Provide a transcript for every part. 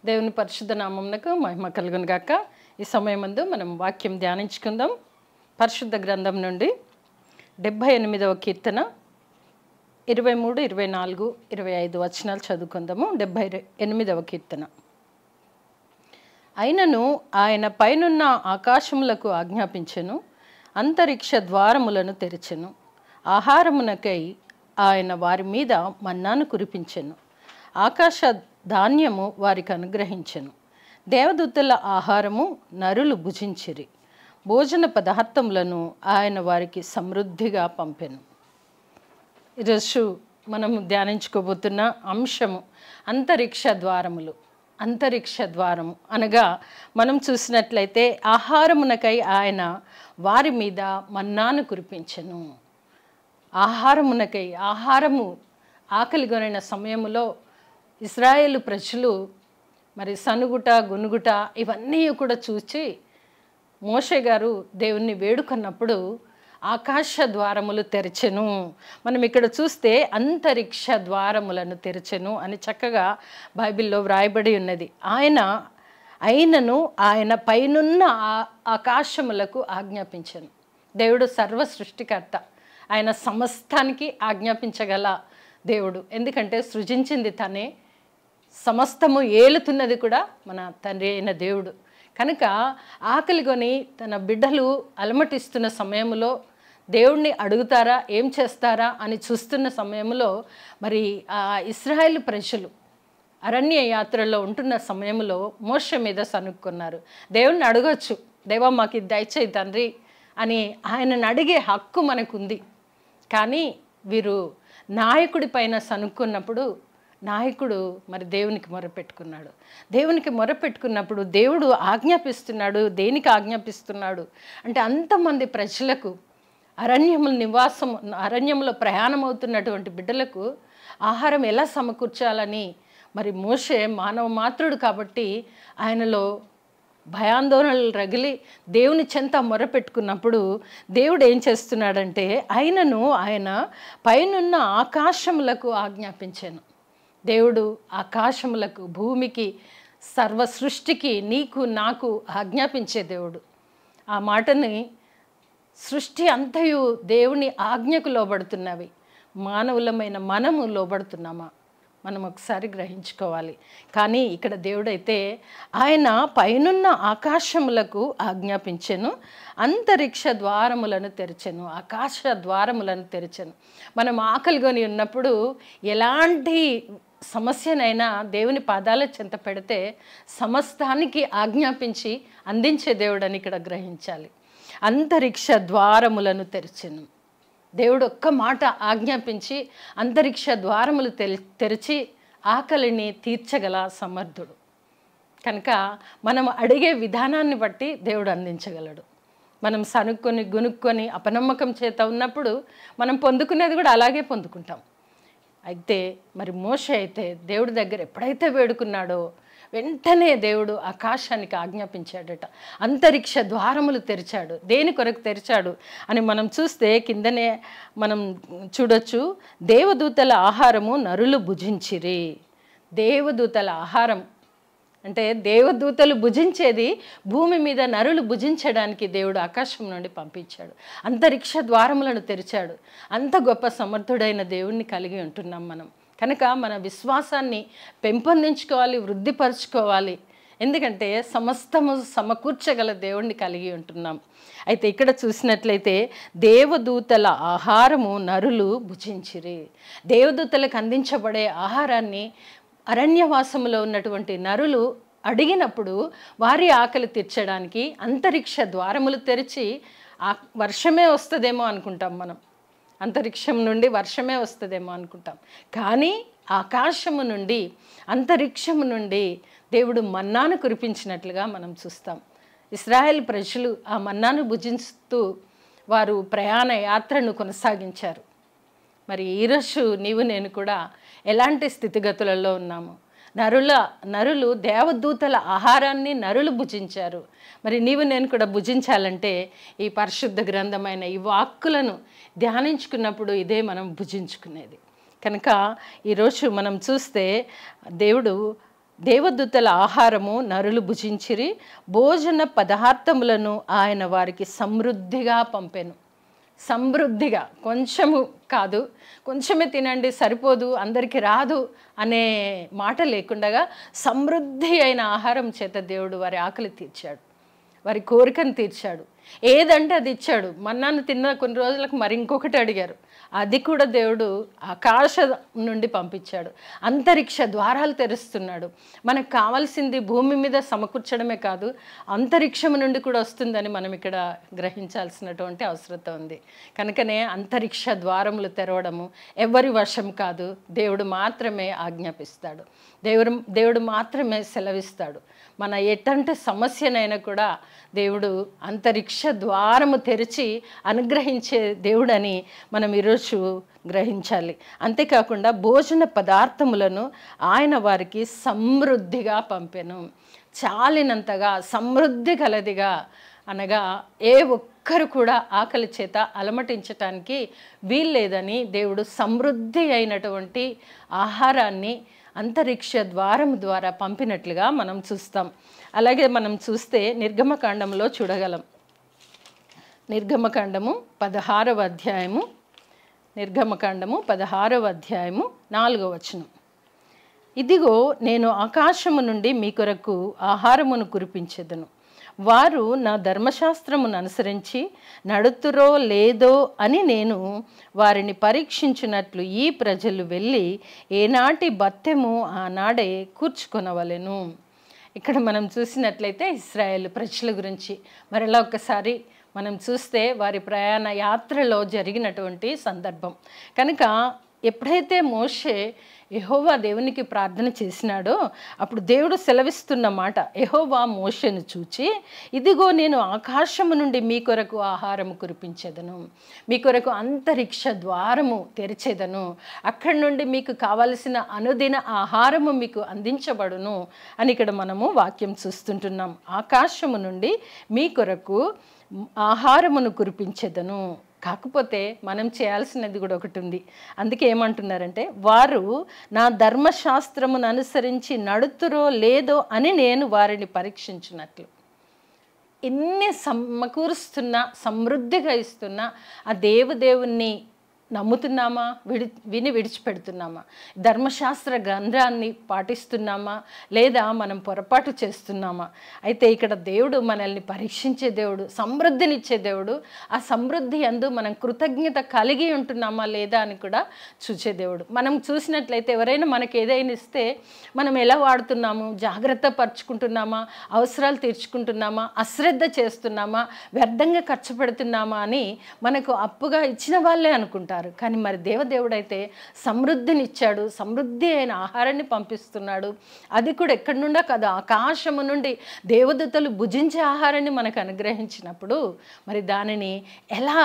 దేవుని పరిశుద్ధ నామమునకు మహిమ కలుగును గాక. ఈ సమయమందు మనం వాక్యం ధ్యానించుకుందాం. పరిశుద్ధ గ్రంథం నుండి 78వ కీర్తన 23, 24, 25 వచనాలు చదువుకుందాము. 78వ కీర్తన. అయినను ఆయన పైనున్న ఆకాశములకు ఆజ్ఞాపించెను, అంతరిక్ష ద్వారములను తెరిచెను. ఆహారమునకై ఆయన వారి మీద మన్నాను కురిపించెను, ఆకాశ ధాన్యము వారికి అనుగ్రహించెను. దేవదూతల ఆహారము నరులు భుజించిరి, భోజన పదార్థములను ఆయన వారికి సమృద్ధిగా పంపెను. ఈరోజు మనము ధ్యానించుకోబోతున్న అంశము అంతరిక్ష ద్వారములు. అంతరిక్ష ద్వారము అనగా మనం చూసినట్లయితే ఆహారమునకై ఆయన వారి మీద మన్నాను కురిపించెను. ఆహారమునకై ఆహారము ఆకలిగొనిన సమయములో ఇశ్రాయేలు ప్రజలు మరి సనుగుట గునుగుట ఇవన్నీ కూడా చూచి మోషే గారు దేవుణ్ణి వేడుకున్నప్పుడు ఆకాశ ద్వారములు తెరచెను. మనం ఇక్కడ చూస్తే అంతరిక్ష ద్వారములను తెరచెను అని చక్కగా బైబిల్లో వ్రాయబడి ఉన్నది. అయినను ఆయన పైనున్న ఆకాశములకు ఆజ్ఞాపించెను. దేవుడు సర్వ సృష్టికర్త, ఆయన సమస్తానికి ఆజ్ఞాపించగల దేవుడు. ఎందుకంటే సృజించింది తనే, సమస్తము ఏలుతున్నది కూడా మన తండ్రి అయిన దేవుడు. కనుక ఆకలిగొని తన బిడ్డలు అలమటిస్తున్న సమయంలో దేవుణ్ణి అడుగుతారా, ఏం చేస్తారా అని చూస్తున్న సమయంలో మరి ఆ ఇశ్రాయేలు ప్రజలు అరణ్య యాత్రలో ఉంటున్న సమయంలో మోషే మీద సనుక్కున్నారు. దేవుణ్ణి అడగొచ్చు, దేవా మాకు ఇది దయచేయి తండ్రి అని ఆయనను అడిగే హక్కు మనకుంది. కానీ వీరు నాయకుడి పైన సనుక్కున్నప్పుడు నాయకుడు మరి దేవునికి మొరపెట్టుకున్నాడు. దేవునికి మొరపెట్టుకున్నప్పుడు దేవుడు ఆజ్ఞాపిస్తున్నాడు. దేనికి ఆజ్ఞాపిస్తున్నాడు అంటే అంతమంది ప్రజలకు అరణ్యంలో ప్రయాణం అవుతున్నటువంటి బిడ్డలకు ఆహారం ఎలా సమకూర్చాలని మరి మోషే మానవ మాత్రుడు కాబట్టి ఆయనలో భయాందోళనలు రగిలి దేవుని చెంత మొరపెట్టుకున్నప్పుడు దేవుడు ఏం చేస్తున్నాడంటే ఆయన పైనున్న ఆకాశములకు ఆజ్ఞాపించాను. దేవుడు ఆకాశములకు, భూమికి, సర్వ సృష్టికి, నీకు నాకు ఆజ్ఞాపించే దేవుడు. ఆ మాటని సృష్టి అంతయు దేవుని ఆజ్ఞకు లోబడుతున్నవి. మానవులమైన మనము లోబడుతున్నామా? మనం ఒకసారి గ్రహించుకోవాలి. కానీ ఇక్కడ దేవుడైతే ఆయన పైనున్న ఆకాశములకు ఆజ్ఞాపించెను, అంతరిక్ష ద్వారములను తెరిచెను, ఆకాశ ద్వారములను తెరిచెను. మనం ఆకలిగొని ఉన్నప్పుడు ఎలాంటి సమస్యనైనా దేవుని పాదాల చెంత పెడితే సమస్తానికి ఆజ్ఞాపించి అందించే దేవుడని ఇక్కడ గ్రహించాలి. అంతరిక్ష ద్వారములను తెరిచెను. దేవుడు ఒక్క మాట ఆజ్ఞాపించి అంతరిక్ష ద్వారములు తెరిచి ఆకలిని తీర్చగల సమర్థుడు. కనుక మనం అడిగే విధానాన్ని బట్టి దేవుడు అందించగలడు. మనం సనుక్కొని గునుక్కొని అపనమ్మకం చేత ఉన్నప్పుడు మనం పొందుకునేది కూడా అలాగే పొందుకుంటాం. అయితే మరి మోషే అయితే దేవుడి దగ్గర ఎప్పుడైతే వేడుకున్నాడో వెంటనే దేవుడు ఆకాశానికి ఆజ్ఞాపించాడట, అంతరిక్ష ద్వారములు తెరిచాడు. దేని కొరకు తెరిచాడు అని మనం చూస్తే కిందనే మనం చూడొచ్చు, దేవదూతల ఆహారము నరులు భుజించిరి. దేవదూతల ఆహారం అంటే దేవదూతలు భుజించేది భూమి మీద నరులు భుజించడానికి దేవుడు ఆకాశం నుండి పంపించాడు, అంతరిక్ష ద్వారములను తెరిచాడు. అంత గొప్ప సమర్థుడైన దేవుణ్ణి కలిగి ఉంటున్నాం మనం. కనుక మన విశ్వాసాన్ని పెంపొందించుకోవాలి, వృద్ధిపరచుకోవాలి. ఎందుకంటే సమస్తము సమకూర్చగల దేవుణ్ణి కలిగి ఉంటున్నాం. అయితే ఇక్కడ చూసినట్లయితే దేవదూతల ఆహారము నరులు భుజించిరి. దేవదూతలకు అందించబడే ఆహారాన్ని అరణ్యవాసములో ఉన్నటువంటి నరులు అడిగినప్పుడు వారి ఆకలి తీర్చడానికి అంతరిక్ష ద్వారములు తెరిచి వర్షమే వస్తుందేమో అనుకుంటాం మనం, అంతరిక్షం నుండి వర్షమే వస్తుందేమో అనుకుంటాం. కానీ ఆకాశము నుండి, అంతరిక్షము నుండి దేవుడు మన్నాను కురిపించినట్లుగా మనం చూస్తాం. ఇశ్రాయేల్ ప్రజలు ఆ మన్నాను భుజిస్తూ వారు ప్రయాణ యాత్రను కొనసాగించారు. మరి ఈరోజు నీవు నేను కూడా ఎలాంటి స్థితిగతులలో ఉన్నాము? నరులు దేవదూతల ఆహారాన్ని నరులు భుజించారు. మరి నీవు నేను కూడా భుజించాలంటే ఈ పరిశుద్ధ గ్రంథమైన ఈ వాక్కులను ధ్యానించుకున్నప్పుడు ఇదే మనం భుజించుకునేది. కనుక ఈరోజు మనం చూస్తే దేవుడు దేవదూతల ఆహారము నరులు భుజించిరి, భోజన పదార్థములను ఆయన వారికి సమృద్ధిగా పంపెను. సమృద్ధిగా, కొంచెము కాదు, కొంచెమే తినండి సరిపోదు, అందరికీ రాదు అనే మాట లేకుండా సమృద్ధి అయిన ఆహారం చేత దేవుడు వారి ఆకలి తీర్చాడు, వారి కోరికను తీర్చాడు. ఏదంటే అది ఇచ్చాడు. మన్నాను తిన్న కొన్ని రోజులకు మరి ఇంకొకటి అడిగారు, అది కూడా దేవుడు ఆకాశం నుండి పంపించాడు. అంతరిక్ష ద్వారాలు తెరుస్తున్నాడు. మనకు కావాల్సింది భూమి మీద సమకూర్చడమే కాదు, అంతరిక్షం నుండి కూడా వస్తుందని మనం ఇక్కడ గ్రహించాల్సినటువంటి అవసరం ఉంది. కనుకనే అంతరిక్ష ద్వారములు తెరవడము ఎవరి వశం కాదు, దేవుడు మాత్రమే ఆజ్ఞాపిస్తాడు, దేవుడు మాత్రమే సెలవిస్తాడు. మన ఎటువంటి సమస్యనైనా కూడా దేవుడు అంతరిక్ష ద్వారము తెరిచి అనుగ్రహించే దేవుడని మనం ఈరోజు గ్రహించాలి. అంతేకాకుండా భోజన పదార్థములను ఆయన వారికి సమృద్ధిగా పంపెను. చాలినంతగా, సమృద్ధి కలదిగా, అనగా ఏ ఒక్కరు కూడా ఆకలి చేత అలమటించటానికి వీల్లేదని దేవుడు సమృద్ధి అయినటువంటి ఆహారాన్ని అంతరిక్ష ద్వారం ద్వారా పంపినట్లుగా మనం చూస్తాం. అలాగే మనం చూస్తే నిర్గమకాండంలో చూడగలం. నిర్గమకాండము 16వ అధ్యాయము, నిర్గమకాండము 16వ అధ్యాయము 4వ వచనం. ఇదిగో నేను ఆకాశము నుండి మీ కొరకు ఆహారమును కురిపించెదను, వారు నా ధర్మశాస్త్రమును అనుసరించి నడుతురో లేదో అని నేను వారిని పరీక్షించినట్లు ఈ ప్రజలు వెళ్ళి ఏనాటి బత్తెము ఆనాడే కూర్చుకొనవలెను. ఇక్కడ మనం చూసినట్లయితే ఇశ్రాయేలు ప్రజల గురించి మరలా ఒక్కసారి మనం చూస్తే వారి ప్రయాణ యాత్రలో జరిగినటువంటి సందర్భం. కనుక ఎప్పుడైతే మోషే యెహోవా దేవునికి ప్రార్థన చేసినాడో అప్పుడు దేవుడు సెలవిస్తున్న మాట, యెహోవా మోషేను చూచి ఇదిగో నేను ఆకాశము నుండి మీ కొరకు ఆహారము కురిపించేదను, మీ కొరకు అంతరిక్ష ద్వారము తెరిచేదను, అక్కడి నుండి మీకు కావలసిన అనుదిన ఆహారము మీకు అందించబడును అని ఇక్కడ మనము వాక్యం చూస్తుంటున్నాం. ఆకాశము నుండి మీ కొరకు ఆహారమును కురిపించేదను. కాకపోతే మనం చేయాల్సినది కూడా ఒకటి ఉంది. అందుకే ఏమంటున్నారంటే, వారు నా ధర్మశాస్త్రమును అనుసరించి నడుతురో లేదో అని నేను వారిని పరీక్షించినట్లు. ఇన్ని సమకూరుస్తున్నా, సమృద్ధిగా ఇస్తున్నా ఆ దేవుణ్ణి నమ్ముతున్నామా, విని విడిచిపెడుతున్నామా? ధర్మశాస్త్ర గ్రంథాన్ని పాటిస్తున్నామా లేదా మనం పొరపాటు చేస్తున్నామా? అయితే ఇక్కడ దేవుడు మనల్ని పరీక్షించే దేవుడు, సమృద్ధినిచ్చే దేవుడు. ఆ సమృద్ధి యందు మనం కృతజ్ఞత కలిగి ఉంటున్నామా లేదా అని కూడా చూసే దేవుడు. మనం చూసినట్లయితే ఎవరైనా మనకి ఏదైనా ఇస్తే మనం ఎలా వాడుతున్నాము, జాగ్రత్త పరుచుకుంటున్నామా, అవసరాలు తీర్చుకుంటున్నామా, అశ్రద్ధ చేస్తున్నామా, వ్యర్థంగా ఖర్చు పెడుతున్నామా అని మనకు అప్పుగా ఇచ్చిన వాళ్ళే అనుకుంటారు. కానీ మరి దేవదేవుడైతే సమృద్ధినిచ్చాడు, సమృద్ధి అయిన ఆహారాన్ని పంపిస్తున్నాడు. అది కూడా ఎక్కడి నుండో కాదు, ఆకాశము నుండి దేవదూతలు భుజించే ఆహారాన్ని మనకు అనుగ్రహించినప్పుడు మరి దానిని ఎలా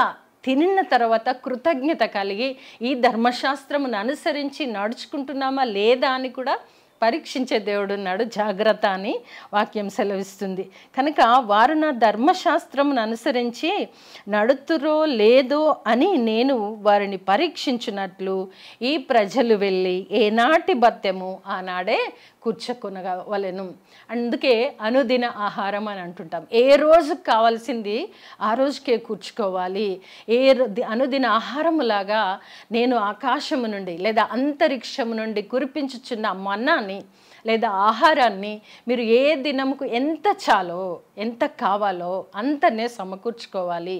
తినిన తర్వాత కృతజ్ఞత కలిగి ఈ ధర్మశాస్త్రమును అనుసరించి నడుచుకుంటున్నామా లేదా అని కూడా పరీక్షించే దేవుడు ఉన్నాడు. జాగ్రత్త అని వాక్యం సెలవిస్తుంది. కనుక వారు నా ధర్మశాస్త్రమును అనుసరించి నడుతురో లేదో అని నేను వారిని పరీక్షించినట్లు ఈ ప్రజలు వెళ్ళి ఏనాటి బత్తెము ఆనాడే కూర్చొనవలెను. అందుకే అనుదిన ఆహారం అని అంటుంటాం. ఏ రోజుకు కావాల్సింది ఆ రోజుకే కూర్చుకోవాలి. అనుదిన ఆహారములాగా నేను ఆకాశము నుండి లేదా అంతరిక్షము నుండి కురిపించుచున్న మన్నాని లేదా ఆహారాన్ని మీరు ఏ దినముకు ఎంత చాలో, ఎంత కావాలో అంతనే సమకూర్చుకోవాలి.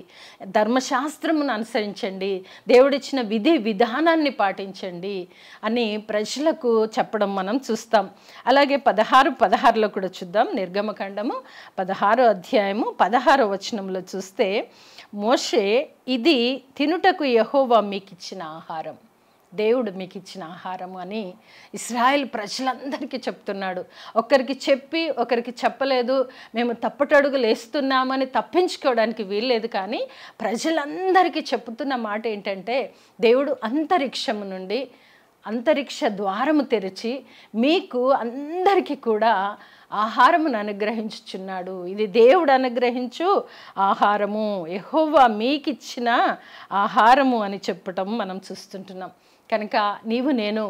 ధర్మశాస్త్రమును అనుసరించండి, దేవుడిచ్చిన విధి విధానాన్ని పాటించండి అని ప్రజలకు చెప్పడం మనం చూస్తాం. అలాగే 16:16 కూడా చూద్దాం. నిర్గమకాండము 16వ అధ్యాయము 16వ వచనంలో చూస్తే, మోషే ఇది తినుటకు యెహోవా మీకు ఇచ్చిన ఆహారం, దేవుడు మీకు ఇచ్చిన ఆహారము అని ఇశ్రాయేల్ ప్రజలందరికీ చెప్తున్నాడు. ఒకరికి చెప్పి ఒకరికి చెప్పలేదు, మేము తప్పటడుగులు వేస్తున్నామని తప్పించుకోవడానికి వీల్లేదు. కానీ ప్రజలందరికీ చెప్తున్న మాట ఏంటంటే, దేవుడు అంతరిక్షము నుండి అంతరిక్ష ద్వారము తెరిచి మీకు అందరికీ కూడా ఆహారమును అనుగ్రహించుచున్నాడు. ఇది దేవుడు అనుగ్రహించు ఆహారము, యెహోవా మీకు ఇచ్చిన ఆహారము అని చెప్పటం మనం చూస్తుంటున్నాం. కనుక నీవు నేను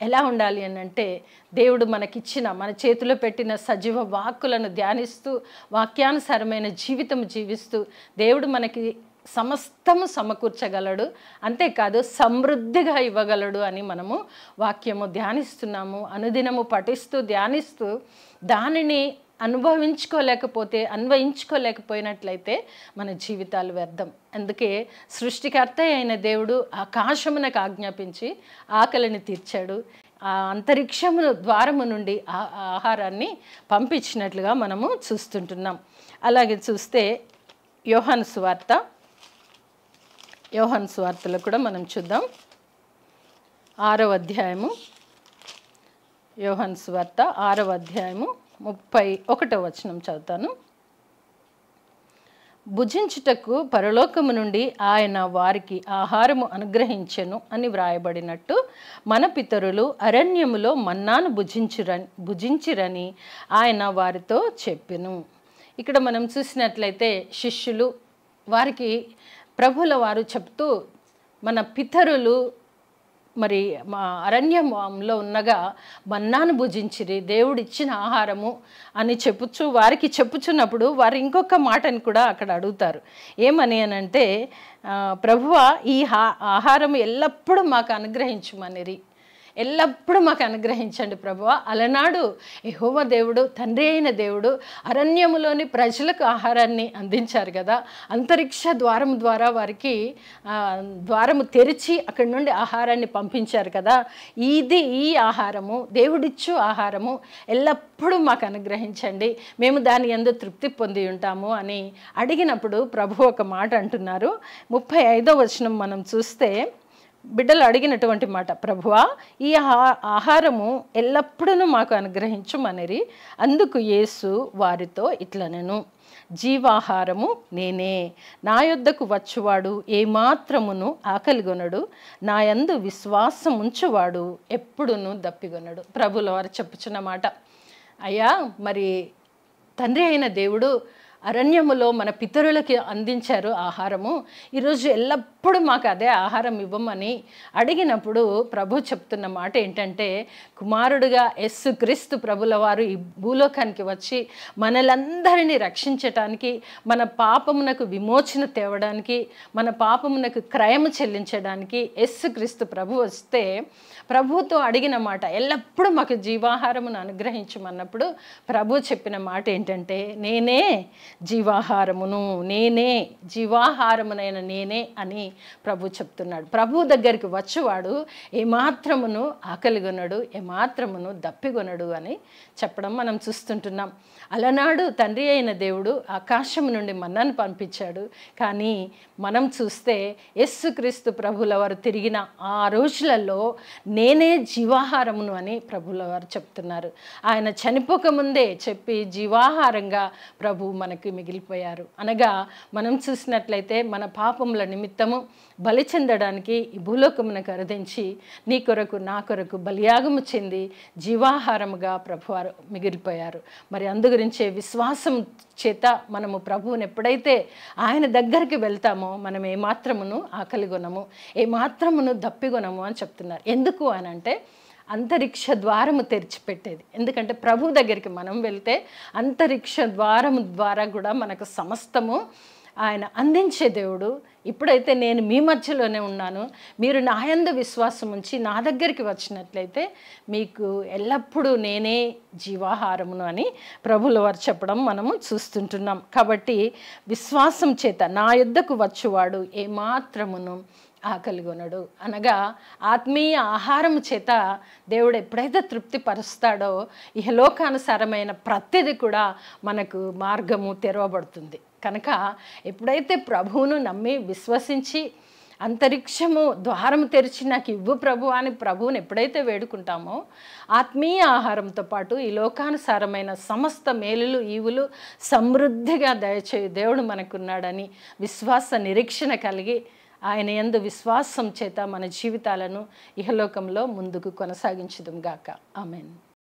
ఎలా ఉండాలి అని అంటే, దేవుడు మనకిచ్చిన మన చేతిలో పెట్టిన సజీవ వాక్కులను ధ్యానిస్తూ వాక్యానుసారమైన జీవితం జీవిస్తూ దేవుడు మనకి సమస్తము సమకూర్చగలడు, అంతేకాదు సమృద్ధిగా ఇవ్వగలడు అని మనము వాక్యము ధ్యానిస్తున్నాము. అనుదినము పఠిస్తూ ధ్యానిస్తూ దానిని అన్వయించుకోలేకపోయినట్లయితే మన జీవితాలు వ్యర్థం. అందుకే సృష్టికర్త అయిన దేవుడు ఆకాశమునకు ఆజ్ఞాపించి ఆకలిని తీర్చాడు. ఆ అంతరిక్షమును ద్వారము నుండి ఆహారాన్ని పంపించినట్లుగా మనము చూస్తుంటున్నాం. అలాగే చూస్తే యోహాను సువార్తలో కూడా మనం చూద్దాం. 6వ అధ్యాయము, యోహాను సువార్త 6వ అధ్యాయము 31వ వచనం చదువుతాను. భుజించుటకు పరలోకము నుండి ఆయన వారికి ఆహారము అనుగ్రహించెను అని వ్రాయబడినట్టు మన పితరులు అరణ్యములో మన్నాను భుజించిరని ఆయన వారితో చెప్పెను. ఇక్కడ మనం చూసినట్లయితే శిష్యులు వారికి ప్రభువుల వారు చెప్తూ, మన పితరులు మరి మా అరణ్యంలో ఉన్నగా మన్నాను భుజించిరి, దేవుడిచ్చిన ఆహారము అని వారికి చెప్పుచున్నప్పుడు వారు ఇంకొక మాటని కూడా అక్కడ అడుగుతారు. ఏమని అనంటే, ప్రభువా ఈ ఆహారం ఎల్లప్పుడూ మాకు అనుగ్రహించమనిరి, ఎల్లప్పుడూ మాకు అనుగ్రహించండి ప్రభువా. అలనాడు యెహోవా దేవుడు, తండ్రి అయిన దేవుడు అరణ్యములోని ప్రజలకు ఆహారాన్ని అందించారు కదా. అంతరిక్ష ద్వారం ద్వారా వారికి ద్వారము తెరిచి అక్కడి నుండి ఆహారాన్ని పంపించారు కదా. ఈ ఆహారము, దేవుడిచ్చు ఆహారము ఎల్లప్పుడూ మాకు అనుగ్రహించండి, మేము దాని యందు తృప్తి పొంది ఉంటాము అని అడిగినప్పుడు ప్రభు ఒక మాట అంటున్నారు. 35వ వచనం మనం చూస్తే బిడ్డలు అడిగినటువంటి మాట, ప్రభువా ఈ ఆహారము ఎల్లప్పుడూ మాకు అనుగ్రహించుమనిరి. అందుకు యేసు వారితో ఇట్లనెను, జీవాహారము నేనే, నా యొద్దకు వచ్చువాడు ఏమాత్రమును ఆకలిగొనడు, నా యందు విశ్వాసం ఉంచువాడు ఎప్పుడును దప్పిగొనడు. ప్రభుల వారు చెప్పుచున్న మాట. అయ్యా, మరి తండ్రి అయిన దేవుడు అరణ్యములో మన పితరులకి అందించారు ఆహారము, ఈరోజు ఎల్లప్పుడూ మాకు అదే ఆహారం ఇవ్వమని అడిగినప్పుడు ప్రభు చెప్తున్న మాట ఏంటంటే, కుమారుడుగా యేసుక్రీస్తు ప్రభుల వారు ఈ భూలోకానికి వచ్చి మనలందరినీ రక్షించటానికి, మన పాపమునకు విమోచన తేవడానికి, మన పాపమునకు క్రయము చెల్లించడానికి యేసుక్రీస్తు ప్రభు వస్తే ప్రభుతో అడిగిన మాట, ఎల్లప్పుడూ మాకు జీవాహారమును అనుగ్రహించమన్నప్పుడు ప్రభు చెప్పిన మాట ఏంటంటే, నేనే జీవాహారమును, నేనే జీవాహారమునైన నేనే అని ప్రభు చెప్తున్నాడు. ప్రభు దగ్గరికి వచ్చేవాడు ఏమాత్రమును ఆకలిగొనడు, ఏమాత్రమును దప్పిగొనడు అని చెప్పడం మనం చూస్తుంటున్నాం. అలనాడు తండ్రి అయిన దేవుడు ఆకాశము నుండి మన్నాను పంపించాడు. కానీ మనం చూస్తే యేసుక్రీస్తు ప్రభుల వారు తిరిగిన ఆ రోజులలో నేనే జీవాహారమును అని ప్రభుల వారు చెప్తున్నారు. ఆయన చనిపోకముందే చెప్పి జీవాహారంగా ప్రభు మనకి మిగిలిపోయారు. అనగా మనం చూసినట్లయితే మన పాపముల నిమిత్తము బలి చెందడానికి ఈ భూలోకమునకు అరుదించి నీ కొరకు నా కొరకు బలియాగము చెంది జీవాహారముగా ప్రభువారు మిగిలిపోయారు. మరి అందు గురించే విశ్వాసం చేత మనము ప్రభువుని ఎప్పుడైతే ఆయన దగ్గరికి వెళ్తామో మనం ఏమాత్రమును ఆకలిగొనము, ఏమాత్రమును దప్పిగొనము అని చెప్తున్నారు. ఎందుకు అని అంటే, అంతరిక్ష ద్వారము తెరిచిపెట్టేది. ఎందుకంటే ప్రభు దగ్గరికి మనం వెళ్తే అంతరిక్ష ద్వారము ద్వారా కూడా మనకు సమస్తము ఆయన అందించే దేవుడు. ఇప్పుడైతే నేను మీ మధ్యలోనే ఉన్నాను, మీరు నా యందు విశ్వాసం ఉంచి నా దగ్గరికి వచ్చినట్లయితే మీకు ఎల్లప్పుడూ నేనే జీవాహారమును అని ప్రభుల వారు చెప్పడం మనము చూస్తుంటున్నాం. కాబట్టి విశ్వాసం చేత నా యొద్దకు వచ్చువాడు ఏమాత్రమును ఆకలిగొనడు, అనగా ఆత్మీయ ఆహారము చేత దేవుడు ఎప్పుడైతే తృప్తి పరుస్తాడో ఇహలోకానుసారమైన ప్రతిదీ కూడా మనకు మార్గము తెరవబడుతుంది. కనుక ఎప్పుడైతే ప్రభువును నమ్మి విశ్వసించి అంతరిక్షము ద్వారం తెరిచి నాకు ఇవ్వు ప్రభు అని ప్రభువుని ఎప్పుడైతే వేడుకుంటామో, ఆత్మీయ ఆహారంతో పాటు ఈ లోకానుసారమైన సమస్త మేలులు ఈవులు సమృద్ధిగా దయచేయు దేవుడు మనకున్నాడని విశ్వాస నిరీక్షణ కలిగి ఆయన యందు విశ్వాసం చేత మన జీవితాలను ఇహలోకంలో ముందుకు కొనసాగించుదుం గాక. ఆమేన్.